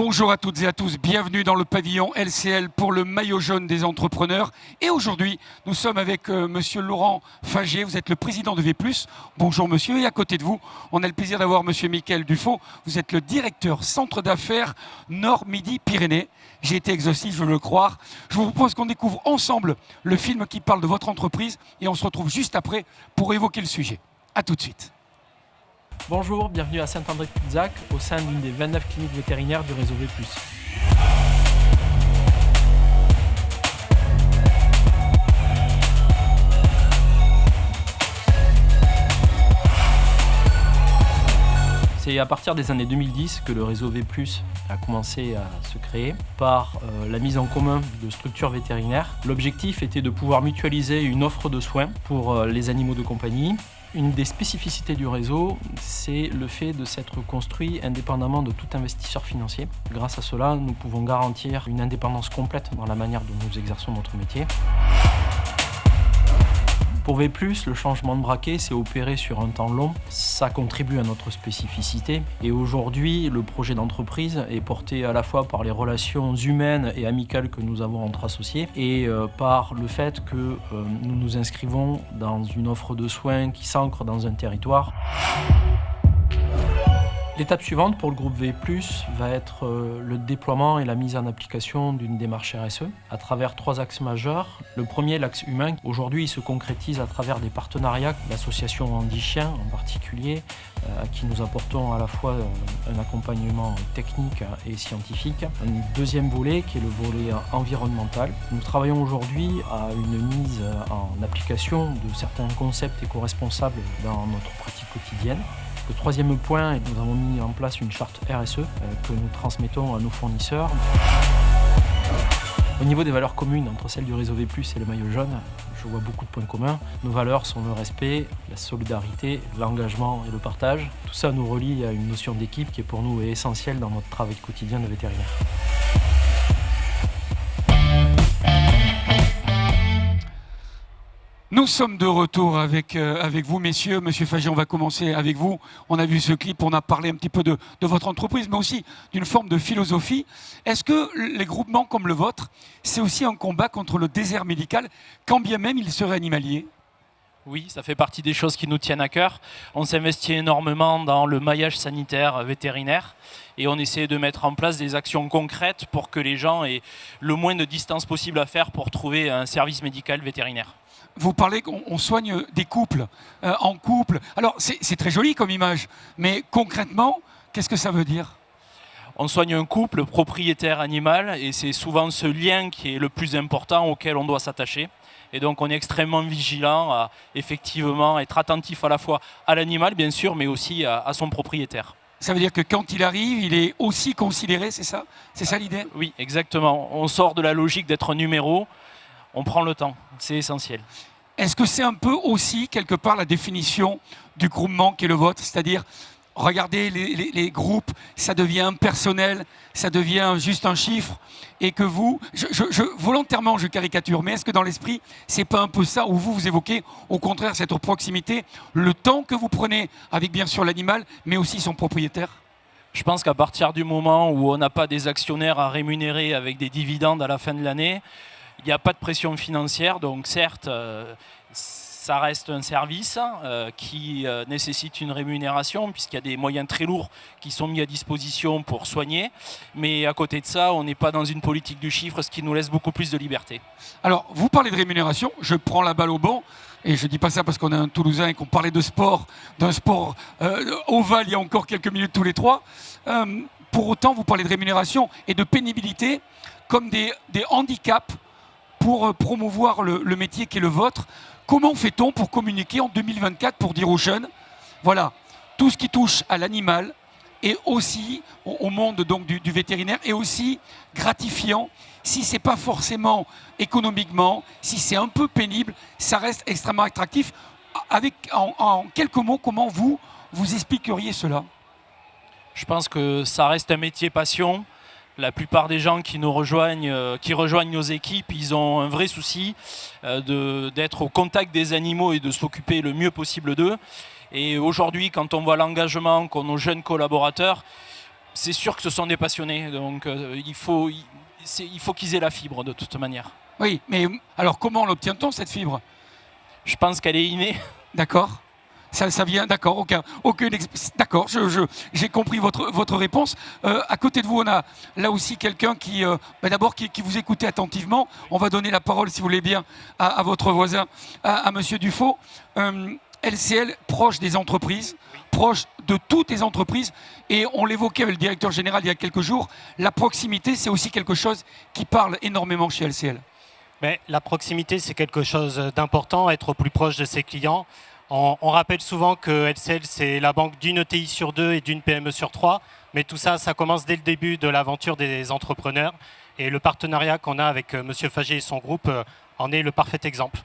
Bonjour à toutes et à tous, bienvenue dans le pavillon LCL pour le maillot jaune des entrepreneurs. Et aujourd'hui, nous sommes avec monsieur Laurent Fagier, vous êtes le président de V+. Bonjour monsieur, et à côté de vous, on a le plaisir d'avoir monsieur Mickaël Dufaux, vous êtes le directeur centre d'affaires Nord-Midi-Pyrénées. J'ai été exhaustif, je veux le croire. Je vous propose qu'on découvre ensemble le film qui parle de votre entreprise et on se retrouve juste après pour évoquer le sujet. A tout de suite. Bonjour, bienvenue à Saint-André-de-Pizzac, au sein d'une des 29 cliniques vétérinaires du réseau V+. C'est à partir des années 2010 que le réseau V+, a commencé à se créer par la mise en commun de structures vétérinaires. L'objectif était de pouvoir mutualiser une offre de soins pour les animaux de compagnie. Une des spécificités du réseau, c'est le fait de s'être construit indépendamment de tout investisseur financier. Grâce à cela, nous pouvons garantir une indépendance complète dans la manière dont nous exerçons notre métier. Pour V+, le changement de braquet s'est opéré sur un temps long. Ça contribue à notre spécificité. Et aujourd'hui, le projet d'entreprise est porté à la fois par les relations humaines et amicales que nous avons entre associés et par le fait que nous nous inscrivons dans une offre de soins qui s'ancre dans un territoire. L'étape suivante pour le groupe V+, va être le déploiement et la mise en application d'une démarche RSE à travers 3 axes majeurs. Le premier, l'axe humain. Aujourd'hui, il se concrétise à travers des partenariats, l'association Andy Chien en particulier, à qui nous apportons à la fois un accompagnement technique et scientifique. Un deuxième volet qui est le volet environnemental. Nous travaillons aujourd'hui à une mise en application de certains concepts éco-responsables dans notre pratique quotidienne. Le troisième point, nous avons mis en place une charte RSE que nous transmettons à nos fournisseurs. Au niveau des valeurs communes entre celles du réseau V+, et le maillot jaune, je vois beaucoup de points communs. Nos valeurs sont le respect, la solidarité, l'engagement et le partage. Tout ça nous relie à une notion d'équipe qui est pour nous essentielle dans notre travail quotidien de vétérinaire. Nous sommes de retour avec vous, messieurs. Monsieur Fagier, on va commencer avec vous. On a vu ce clip, on a parlé un petit peu de votre entreprise, mais aussi d'une forme de philosophie. Est-ce que les groupements comme le vôtre, c'est aussi un combat contre le désert médical, quand bien même il serait animalier ? Oui, ça fait partie des choses qui nous tiennent à cœur. On s'investit énormément dans le maillage sanitaire vétérinaire et on essaie de mettre en place des actions concrètes pour que les gens aient le moins de distance possible à faire pour trouver un service médical vétérinaire. Vous parlez qu'on soigne des couples, en couple. Alors, c'est très joli comme image, mais concrètement, qu'est-ce que ça veut dire ? On soigne un couple propriétaire-animal et c'est souvent ce lien qui est le plus important auquel on doit s'attacher. Et donc, on est extrêmement vigilant à effectivement être attentif à la fois à l'animal, bien sûr, mais aussi à son propriétaire. Ça veut dire que quand il arrive, il est aussi considéré, c'est ça ? C'est ça l'idée ? Oui, exactement. On sort de la logique d'être un numéro. On prend le temps, c'est essentiel. Est-ce que c'est un peu aussi, quelque part, la définition du groupement qui est le vôtre ? C'est-à-dire, regardez les groupes, ça devient impersonnel, ça devient juste un chiffre, et que vous, volontairement je caricature, mais est-ce que dans l'esprit, c'est pas un peu ça, où vous évoquez, au contraire, cette proximité, le temps que vous prenez avec bien sûr l'animal, mais aussi son propriétaire ? Je pense qu'à partir du moment où on n'a pas des actionnaires à rémunérer avec des dividendes à la fin de l'année, il n'y a pas de pression financière, donc certes, ça reste un service qui nécessite une rémunération puisqu'il y a des moyens très lourds qui sont mis à disposition pour soigner. Mais à côté de ça, on n'est pas dans une politique du chiffre, ce qui nous laisse beaucoup plus de liberté. Alors, vous parlez de rémunération, je prends la balle au bon. Et je ne dis pas ça parce qu'on est un Toulousain et qu'on parlait de sport, d'un sport ovale il y a encore quelques minutes tous les trois. Pour autant, vous parlez de rémunération et de pénibilité comme des handicaps pour promouvoir le métier qui est le vôtre. Comment fait-on pour communiquer en 2024 pour dire aux jeunes, voilà, tout ce qui touche à l'animal et aussi au monde donc, du vétérinaire est aussi gratifiant. Si ce n'est pas forcément économiquement, si c'est un peu pénible, ça reste extrêmement attractif. En quelques mots, comment vous expliqueriez cela ? Je pense que ça reste un métier passion. La plupart des gens qui nous rejoignent, qui rejoignent nos équipes, ils ont un vrai souci d'être au contact des animaux et de s'occuper le mieux possible d'eux. Et aujourd'hui, quand on voit l'engagement qu'ont nos jeunes collaborateurs, C'est sûr que ce sont des passionnés, donc il faut qu'ils aient la fibre de toute manière. Oui, mais alors comment l'obtient-on cette fibre? Je pense qu'elle est innée. D'accord. Ça vient, d'accord, d'accord, j'ai compris votre réponse. À côté de vous, on a là aussi quelqu'un qui, d'abord, qui vous écoutez attentivement. On va donner la parole, si vous voulez bien, à votre voisin, à Monsieur Dufaux. LCL, proche des entreprises, proche de toutes les entreprises. Et on l'évoquait avec le directeur général il y a quelques jours, la proximité, c'est aussi quelque chose qui parle énormément chez LCL. Mais la proximité, c'est quelque chose d'important, être au plus proche de ses clients. On rappelle souvent que LCL, c'est la banque d'une ETI sur 2 et d'une PME sur 3. Mais tout ça, ça commence dès le début de l'aventure des entrepreneurs. Et le partenariat qu'on a avec M. Faget et son groupe en est le parfait exemple.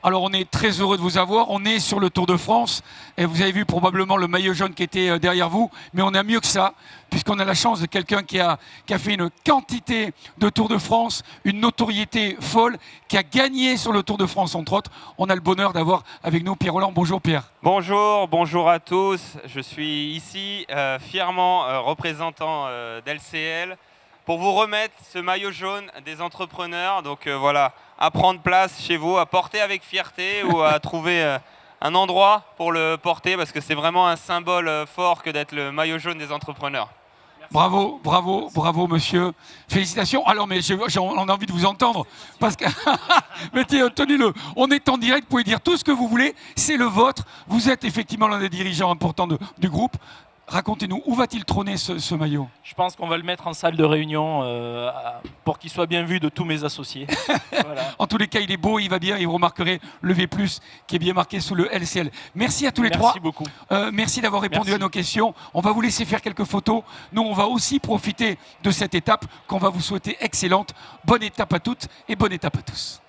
Alors on est très heureux de vous avoir, on est sur le Tour de France et vous avez vu probablement le maillot jaune qui était derrière vous, mais on a mieux que ça puisqu'on a la chance de quelqu'un qui a fait une quantité de Tour de France, une notoriété folle, qui a gagné sur le Tour de France entre autres. On a le bonheur d'avoir avec nous Pierre Rolland. Bonjour Pierre. Bonjour à tous. Je suis ici fièrement représentant d'LCL pour vous remettre ce maillot jaune des entrepreneurs. Donc voilà, à prendre place chez vous, à porter avec fierté ou à trouver un endroit pour le porter parce que c'est vraiment un symbole fort que d'être le maillot jaune des entrepreneurs. Bravo, bravo, bravo monsieur. Félicitations. Alors mais on a envie de vous entendre parce que mais tenez-le, on est en direct, vous pouvez dire tout ce que vous voulez, c'est le vôtre. Vous êtes effectivement l'un des dirigeants importants du groupe. Racontez-nous, où va-t-il trôner ce maillot? Je pense qu'on va le mettre en salle de réunion pour qu'il soit bien vu de tous mes associés. Voilà. En tous les cas, il est beau, il va bien et vous remarquerez le V+, qui est bien marqué sous le LCL. Merci à tous les trois. Merci beaucoup. Merci d'avoir répondu à nos questions. On va vous laisser faire quelques photos. Nous, on va aussi profiter de cette étape qu'on va vous souhaiter excellente. Bonne étape à toutes et bonne étape à tous.